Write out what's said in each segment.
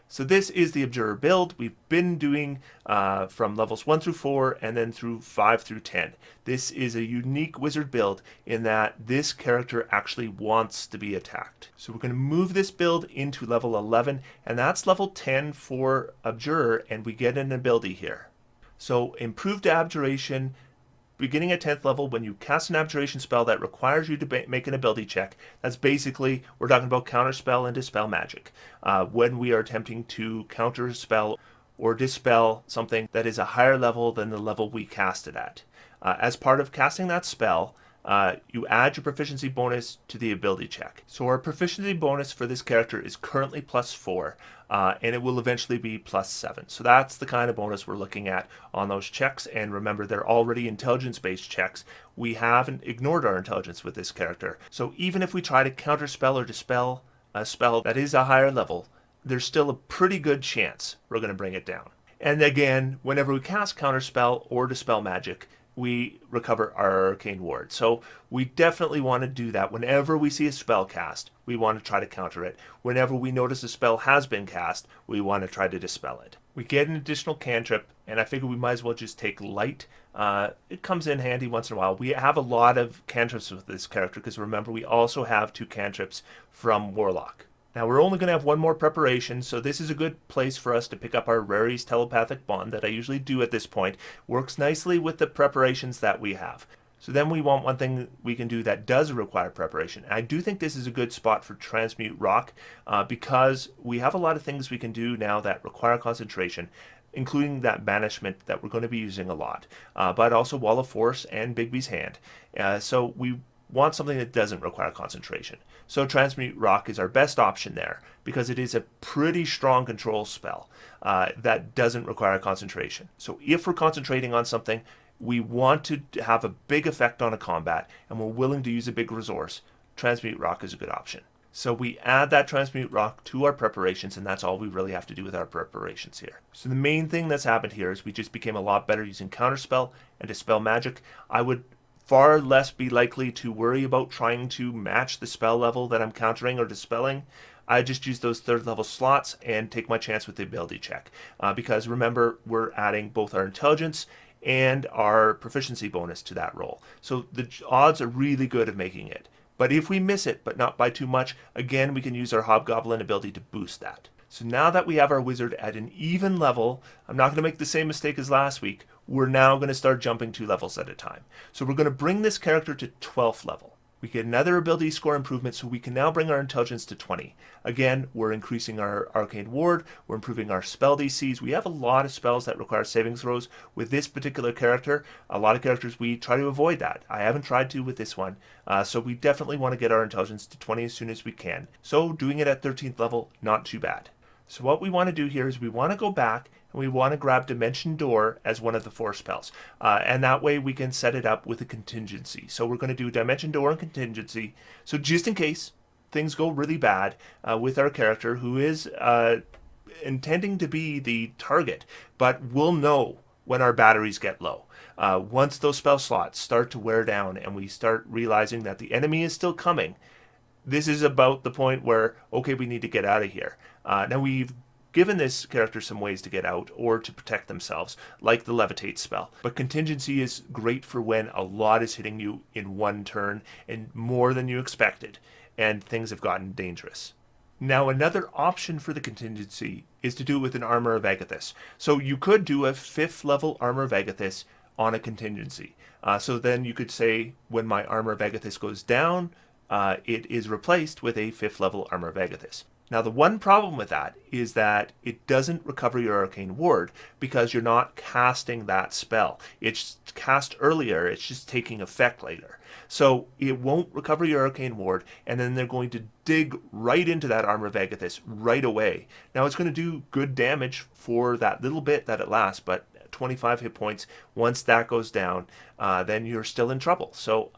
So this is the Abjurer build. We've been doing from levels 1 through 4 and then through 5 through 10. This is a unique wizard build in that this character actually wants to be attacked. So we're going to move this build into level 11, and that's level 10 for Abjurer, and we get an ability here. So improved abjuration, beginning at 10th level, when you cast an abjuration spell that requires you to make an ability check. That's basically, we're talking about counterspell and dispel magic. When we are attempting to counterspell or dispel something that is a higher level than the level we cast it at. As part of casting that spell, you add your proficiency bonus to the ability check. So our proficiency bonus for this character is currently +4, and it will eventually be +7. So that's the kind of bonus we're looking at on those checks. And remember, they're already intelligence-based checks. We haven't ignored our intelligence with this character. So even if we try to counterspell or dispel a spell that is a higher level, there's still a pretty good chance we're going to bring it down. And again, whenever we cast counterspell or dispel magic, we recover our arcane ward. So we definitely want to do that. Whenever we see a spell cast, we want to try to counter it. Whenever we notice a spell has been cast, we want to try to dispel it. We get an additional cantrip, and I figure we might as well just take light. It comes in handy once in a while. We have a lot of cantrips with this character, because remember, we also have 2 cantrips from Warlock. Now we're only going to have 1 more preparation, so this is a good place for us to pick up our Rary's Telepathic Bond that I usually do at this point. Works nicely with the preparations that we have. So then we want one thing we can do that does require preparation. I do think this is a good spot for Transmute Rock because we have a lot of things we can do now that require concentration, including that banishment that we're going to be using a lot, but also Wall of Force and Bigby's Hand. So we want something that doesn't require concentration. So Transmute Rock is our best option there because it is a pretty strong control spell that doesn't require concentration. So if we're concentrating on something, we want to have a big effect on a combat and we're willing to use a big resource, Transmute Rock is a good option. So we add that Transmute Rock to our preparations, and that's all we really have to do with our preparations here. So the main thing that's happened here is we just became a lot better using Counterspell and Dispel Magic. I would far less be likely to worry about trying to match the spell level that I'm countering or dispelling. I just use those 3rd level slots and take my chance with the ability check. Because remember, we're adding both our intelligence and our proficiency bonus to that roll. So the odds are really good of making it. But if we miss it, but not by too much, again, we can use our Hobgoblin ability to boost that. So now that we have our wizard at an even level, I'm not going to make the same mistake as last week. We're now going to start jumping 2 levels at a time. So we're going to bring this character to 12th level. We get another ability score improvement, so we can now bring our intelligence to 20. Again, we're increasing our arcane ward, we're improving our spell DCs. We have a lot of spells that require saving throws with this particular character. A lot of characters, we try to avoid that. I haven't tried to with this one. So we definitely want to get our intelligence to 20 as soon as we can. So doing it at 13th level, not too bad. So what we want to do here is we want to go back and we want to grab Dimension Door as one of the 4 spells. And that way we can set it up with a contingency. So we're going to do Dimension Door and contingency. So just in case things go really bad with our character who is intending to be the target, but we'll know when our batteries get low. Once those spell slots start to wear down and we start realizing that the enemy is still coming, this is about the point where, okay, we need to get out of here. Now we've given this character some ways to get out or to protect themselves, like the Levitate spell. But contingency is great for when a lot is hitting you in one turn and more than you expected, and things have gotten dangerous. Now another option for the contingency is to do it with an Armor of Agathis. So you could do a 5th level Armor of Agathis on a contingency. So then you could say, when my Armor of Agathis goes down, it is replaced with a 5th level Armor of Agathis. Now the one problem with that is that it doesn't recover your arcane ward because you're not casting that spell. It's cast earlier, it's just taking effect later. So it won't recover your arcane ward, and then they're going to dig right into that Armor of Agathis right away. Now it's going to do good damage for that little bit that it lasts, but 25 hit points, once that goes down, then you're still in trouble. So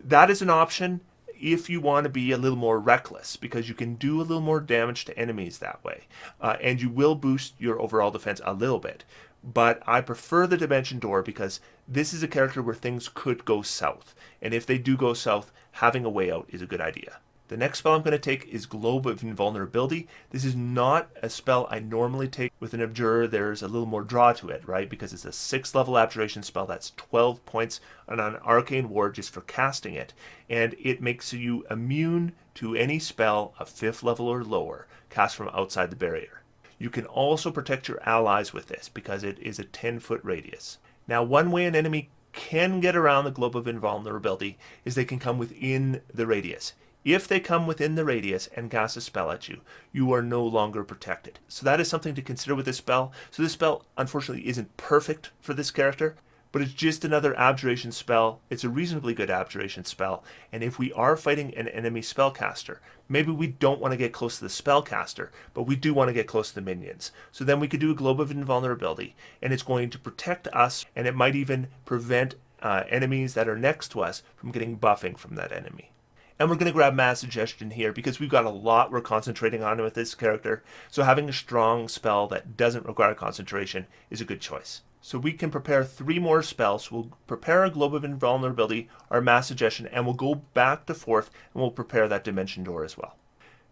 that is an option if you want to be a little more reckless, because you can do a little more damage to enemies that way. And you will boost your overall defense a little bit. But I prefer the Dimension Door because this is a character where things could go south. And if they do go south, having a way out is a good idea. The next spell I'm going to take is Globe of Invulnerability. This is not a spell I normally take with an Abjurer. There's a little more draw to it, right? Because it's a 6th level Abjuration spell. That's 12 points on an Arcane Ward just for casting it. And it makes you immune to any spell of 5th level or lower cast from outside the barrier. You can also protect your allies with this because it is a 10-foot radius. Now, one way an enemy can get around the Globe of Invulnerability is they can come within the radius. If they come within the radius and cast a spell at you, you are no longer protected. So that is something to consider with this spell. So this spell, unfortunately, isn't perfect for this character, but it's just another Abjuration spell. It's a reasonably good Abjuration spell, and if we are fighting an enemy spellcaster, maybe we don't want to get close to the spellcaster, but we do want to get close to the minions. So then we could do a Globe of Invulnerability, and it's going to protect us, and it might even prevent enemies that are next to us from getting buffing from that enemy. And we're going to grab Mad Suggestion here because we've got a lot we're concentrating on with this character. So having a strong spell that doesn't require concentration is a good choice. So we can prepare 3 more spells. We'll prepare a Globe of Invulnerability, our Mad Suggestion, and we'll go back to 4th and we'll prepare that Dimension Door as well.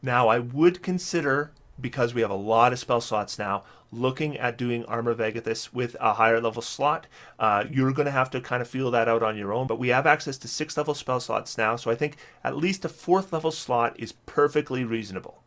Now I would consider, because we have a lot of spell slots now, looking at doing Armor of Agathis with a higher level slot. You're going to have to kind of feel that out on your own, but we have access to 6th level spell slots now, so I think at least a 4th level slot is perfectly reasonable.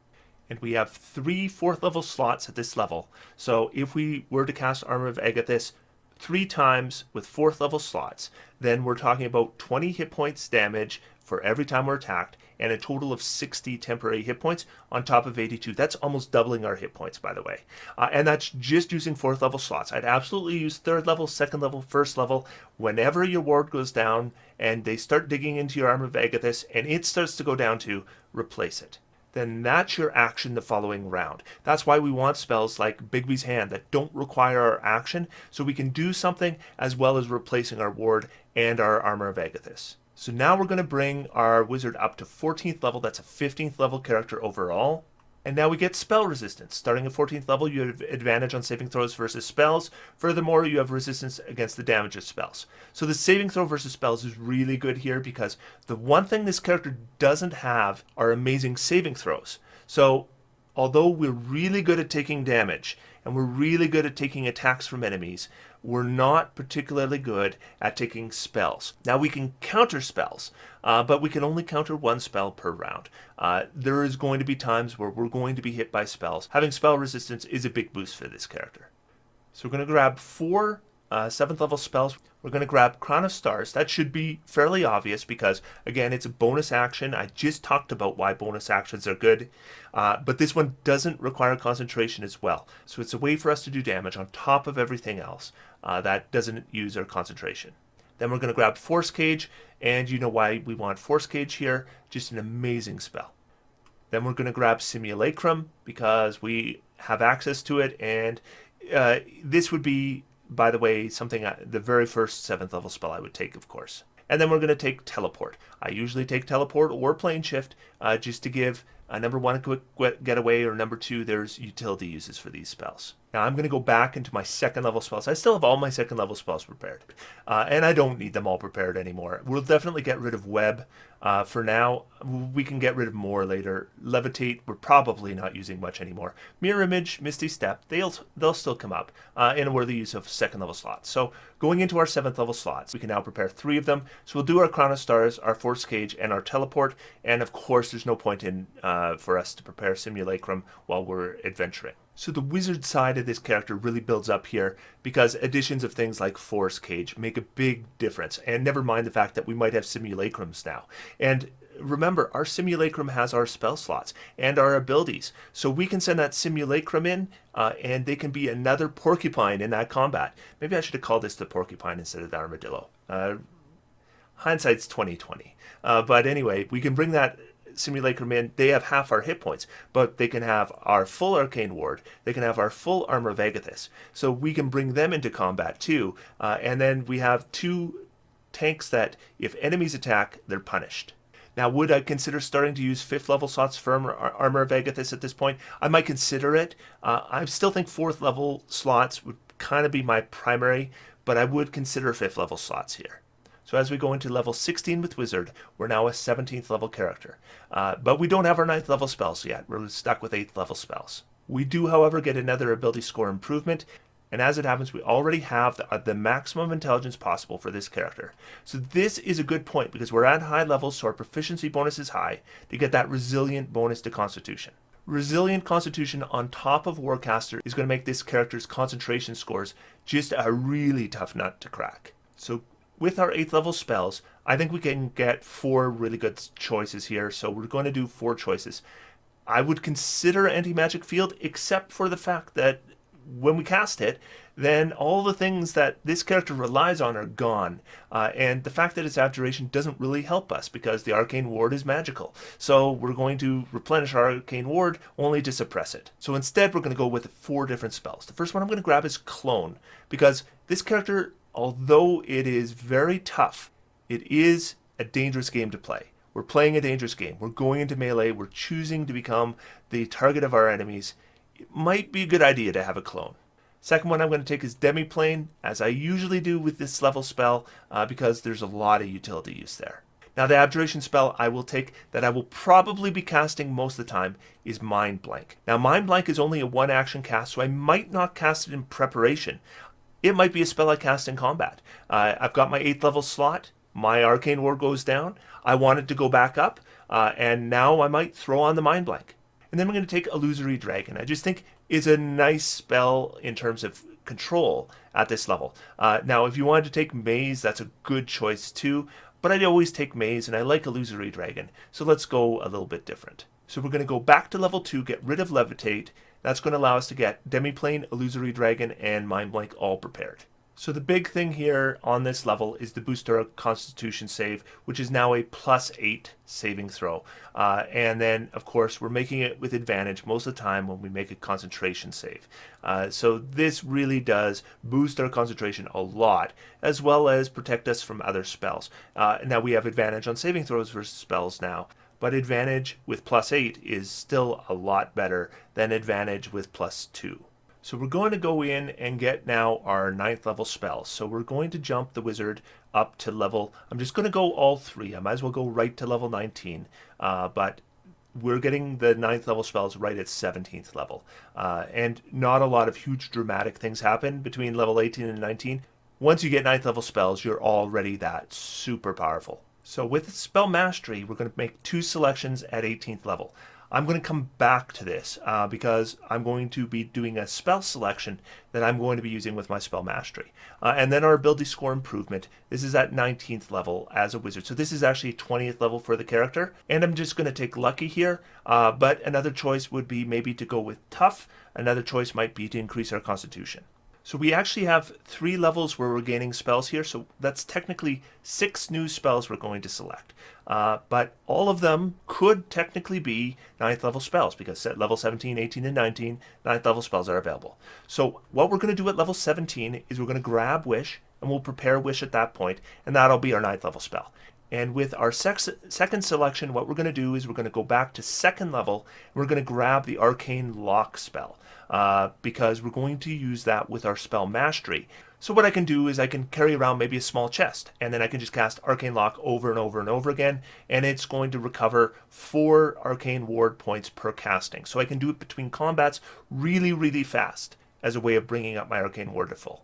And we have 3 4th level slots at this level, so if we were to cast Armor of Agathis 3 times with 4th level slots, then we're talking about 20 hit points damage for every time we're attacked, and a total of 60 temporary hit points on top of 82. That's almost doubling our hit points, by the way. And that's just using 4th level slots. I'd absolutely use 3rd level, 2nd level, 1st level. Whenever your ward goes down and they start digging into your Armor of Agathis and it starts to go down to, replace it. Then that's your action the following round. That's why we want spells like Bigby's Hand that don't require our action, so we can do something as well as replacing our ward and our Armor of Agathis. So now we're going to bring our wizard up to 14th level. That's a 15th level character overall. And now we get spell resistance. Starting at 14th level, you have advantage on saving throws versus spells. Furthermore, you have resistance against the damage of spells. So the saving throw versus spells is really good here because the one thing this character doesn't have are amazing saving throws. So although we're really good at taking damage and we're really good at taking attacks from enemies, we're not particularly good at taking spells. Now we can counter spells, but we can only counter 1 spell per round. There is going to be times where we're going to be hit by spells. Having spell resistance is a big boost for this character. So we're going to grab 4 7th level spells. We're going to grab Crown of Stars. That should be fairly obvious because, again, it's a bonus action. I just talked about why bonus actions are good, but this one doesn't require concentration as well. So it's a way for us to do damage on top of everything else that doesn't use our concentration. Then we're going to grab Force Cage, and you know why we want Force Cage here. Just an amazing spell. Then we're going to grab Simulacrum because we have access to it, and this would be, by the way, something the very first 7th level spell I would take, of course. And then we're going to take Teleport. I usually take Teleport or Plane Shift just to give number 1 a quick getaway, or number 2, there's utility uses for these spells. Now I'm going to go back into my 2nd level spells. I still have all my 2nd level spells prepared, and I don't need them all prepared anymore. We'll definitely get rid of Web for now. We can get rid of more later. Levitate, we're probably not using much anymore. Mirror Image, Misty Step, they'll still come up in a worthy use of 2nd level slots. So going into our 7th level slots, we can now prepare 3 of them. So we'll do our Crown of Stars, our Force Cage, and our Teleport. And of course, there's no point in for us to prepare Simulacrum while we're adventuring. So the wizard side of this character really builds up here because additions of things like Force Cage make a big difference. And never mind the fact that we might have Simulacrums now. And remember, our Simulacrum has our spell slots and our abilities. So we can send that Simulacrum in and they can be another porcupine in that combat. Maybe I should have called this the porcupine instead of the armadillo. Hindsight's 20/20. But anyway, we can bring that Simulacrum in. They have half our hit points, but they can have our full Arcane Ward. They can have our full Armor of Agathis. So we can bring them into combat too. And then we have 2 tanks that if enemies attack, they're punished. Now, would I consider starting to use 5th level slots for Armor of Agathis at this point? I might consider it. I still think 4th level slots would kind of be my primary, but I would consider 5th level slots here. So as we go into level 16 with Wizard, we're now a 17th level character. But we don't have our 9th level spells yet. We're stuck with 8th level spells. We do, however, get another ability score improvement. And as it happens, we already have the maximum intelligence possible for this character. So this is a good point because we're at high levels, so our proficiency bonus is high to get that resilient bonus to Constitution. Resilient Constitution on top of Warcaster is going to make this character's concentration scores just a really tough nut to crack. So with our 8th level spells, I think we can get 4 really good choices here. So we're going to do 4 choices. I would consider Anti-Magic Field, except for the fact that when we cast it, then all the things that this character relies on are gone. And the fact that it's Abjuration doesn't really help us because the Arcane Ward is magical. So we're going to replenish our Arcane Ward only to suppress it. So instead we're going to go with 4 different spells. The first one I'm going to grab is Clone, because this character, although it is very tough, it is a dangerous game to play. We're playing a dangerous game. We're going into melee. We're choosing to become the target of our enemies. It might be a good idea to have a clone. Second one I'm going to take is Demiplane, as I usually do with this level spell, because there's a lot of utility use there. Now the Abjuration spell I will take that I will probably be casting most of the time is Mind Blank. Now Mind Blank is only a 1 action cast, so I might not cast it in preparation. It might be a spell I cast in combat. I've got my 8th level slot, my Arcane Ward goes down, I want it to go back up, and now I might throw on the Mind Blank. And then we're going to take Illusory Dragon. I just think it's a nice spell in terms of control at this level. Now, if you wanted to take Maze, that's a good choice too. But I'd always take Maze, and I like Illusory Dragon. So let's go a little bit different. So we're going to go back to level 2, get rid of Levitate. That's going to allow us to get Demiplane, Illusory Dragon, and Mind Blank all prepared. So the big thing here on this level is the boost our Constitution save, which is now a +8 saving throw. And then, of course, we're making it with advantage most of the time when we make a concentration save. So this really does boost our concentration a lot, as well as protect us from other spells. Now we have advantage on saving throws versus spells now, but advantage with +8 is still a lot better than advantage with +2. So we're going to go in and get now our 9th level spells. So we're going to jump the wizard up to level, I'm just going to go all 3. I might as well go right to level 19. But we're getting the 9th level spells right at 17th level. And not a lot of huge dramatic things happen between level 18 and 19. Once you get 9th level spells, you're already that super powerful. So with Spell Mastery, we're going to make 2 selections at 18th level. I'm going to come back to this because I'm going to be doing a spell selection that I'm going to be using with my Spell Mastery. And then our ability score improvement. This is at 19th level as a wizard. So this is actually 20th level for the character. And I'm just going to take Lucky here. But another choice would be maybe to go with Tough. Another choice might be to increase our Constitution. So we actually have 3 levels where we're gaining spells here, so that's technically 6 new spells we're going to select. But all of them could technically be 9th level spells, because at level 17, 18, and 19, 9th level spells are available. So what we're going to do at level 17 is we're going to grab Wish, and we'll prepare Wish at that point, and that'll be our 9th level spell. And with our second selection, what we're going to do is we're going to go back to 2nd level, and we're going to grab the Arcane Lock spell. Because we're going to use that with our Spell Mastery. So what I can do is I can carry around maybe a small chest, and then I can just cast Arcane Lock over and over and over again, and it's going to recover 4 Arcane Ward points per casting. So I can do it between combats really, really fast as a way of bringing up my Arcane Ward to full.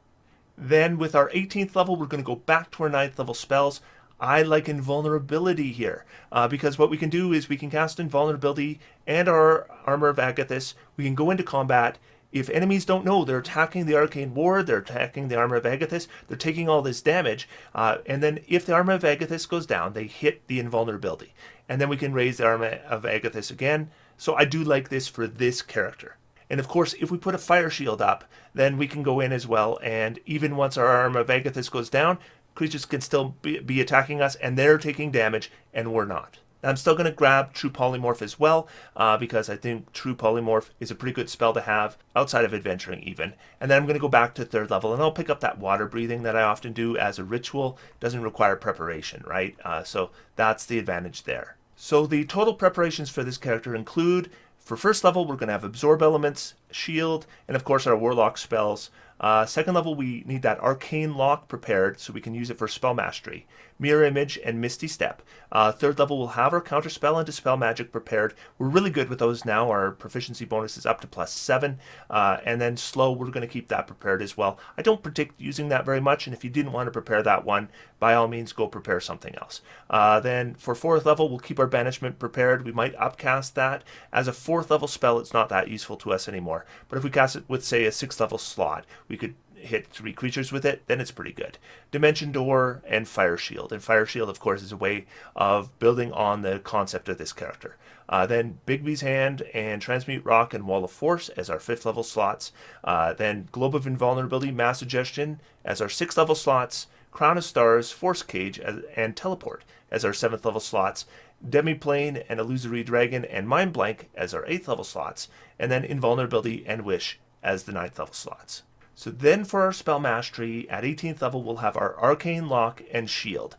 Then with our 18th level, we're going to go back to our 9th level spells. I like Invulnerability here, because what we can do is we can cast Invulnerability and our Armor of Agathis. We can go into combat. If enemies don't know they're attacking the Arcane Ward, they're attacking the Armor of Agathis, they're taking all this damage, and then if the Armor of Agathis goes down, they hit the Invulnerability. And then we can raise the Armor of Agathis again. So I do like this for this character. And of course, if we put a Fire Shield up, then we can go in as well, and even once our Armor of Agathis goes down, creatures can still be attacking us, and they're taking damage, and we're not. I'm still going to grab True Polymorph as well, because I think True Polymorph is a pretty good spell to have, outside of adventuring even. And then I'm going to go back to 3rd level, and I'll pick up that Water Breathing that I often do as a ritual. Doesn't require preparation, right? So that's the advantage there. So the total preparations for this character include, for 1st level, we're going to have Absorb Elements, shield, and of course our warlock spells. Second level, we need that arcane lock prepared so we can use it for spell mastery, mirror image, and misty step. Third level, we'll have our counterspell and dispel magic prepared. We're really good with those now. Our proficiency bonus is up to +7, and then slow, we're going to keep that prepared as well. I don't predict using that very much, and if you didn't want to prepare that one, by all means go prepare something else. Then for fourth level, we'll keep our banishment prepared. We might upcast that. As a fourth level spell, it's not that useful to us anymore, but if we cast it with, say, a sixth level slot, we could hit 3 creatures with it, then it's pretty good. Dimension Door and Fire Shield. And Fire Shield, of course, is a way of building on the concept of this character. Then Bigby's Hand and Transmute Rock and Wall of Force as our 5th level slots. Then Globe of Invulnerability, Mass Suggestion as our 6th level slots. Crown of Stars, Force Cage, and Teleport as our 7th level slots. Demiplane and Illusory Dragon and Mind Blank as our 8th level slots. And then Invulnerability and Wish as the 9th level slots. So then for our spell mastery, at 18th level, we'll have our Arcane Lock and Shield.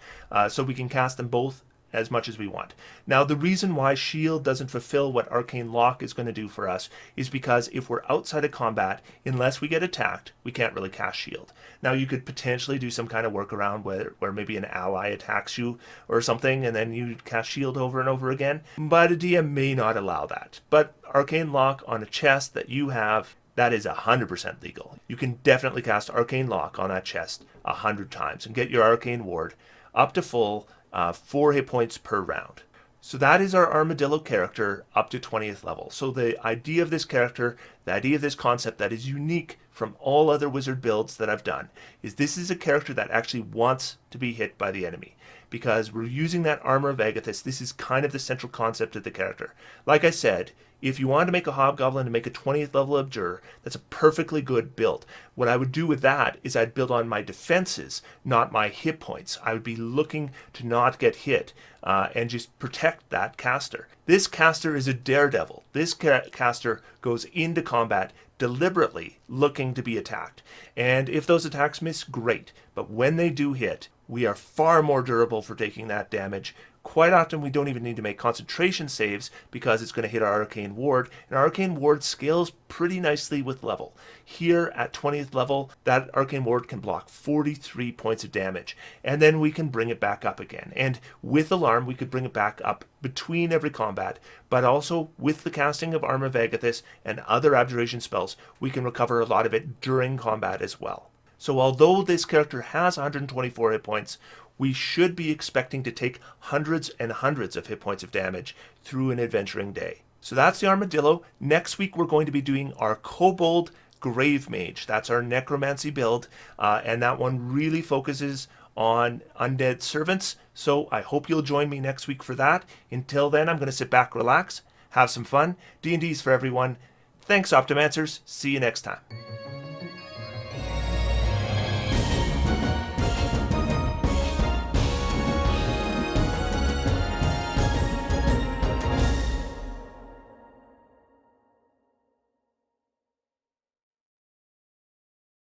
So we can cast them both as much as we want. Now, the reason why Shield doesn't fulfill what Arcane Lock is going to do for us is because if we're outside of combat, unless we get attacked, we can't really cast Shield. Now, you could potentially do some kind of workaround where maybe an ally attacks you or something, and then you cast Shield over and over again, but a DM may not allow that. But Arcane Lock on a chest that you have, that is 100% legal. You can definitely cast Arcane Lock on that chest 100 times and get your Arcane Ward up to full, 4 hit points per round. So that is our Armadillo character up to 20th level. So the idea of this character, the idea of this concept that is unique from all other wizard builds that I've done, is this is a character that actually wants to be hit by the enemy. Because we're using that Armor of Agathis, this is kind of the central concept of the character. Like I said, if you wanted to make a Hobgoblin and make a 20th level Abjurer, that's a perfectly good build. What I would do with that is I'd build on my defenses, not my hit points. I would be looking to not get hit and just protect that caster. This caster is a daredevil. This caster goes into combat deliberately looking to be attacked. And if those attacks miss, great. But when they do hit, we are far more durable for taking that damage. Quite often we don't even need to make concentration saves because it's going to hit our Arcane Ward, and our Arcane Ward scales pretty nicely with level. Here at 20th level, that Arcane Ward can block 43 points of damage, and then we can bring it back up again. And with Alarm, we could bring it back up between every combat, but also with the casting of Armor of Agathis and other Abjuration spells, we can recover a lot of it during combat as well. So although this character has 124 hit points, we should be expecting to take hundreds and hundreds of hit points of damage through an adventuring day. So that's the Armadillo. Next week we're going to be doing our Kobold Grave Mage. That's our necromancy build, and that one really focuses on undead servants. So I hope you'll join me next week for that. Until then, I'm going to sit back, relax, have some fun. D&D's for everyone. Thanks, Optimancers. See you next time.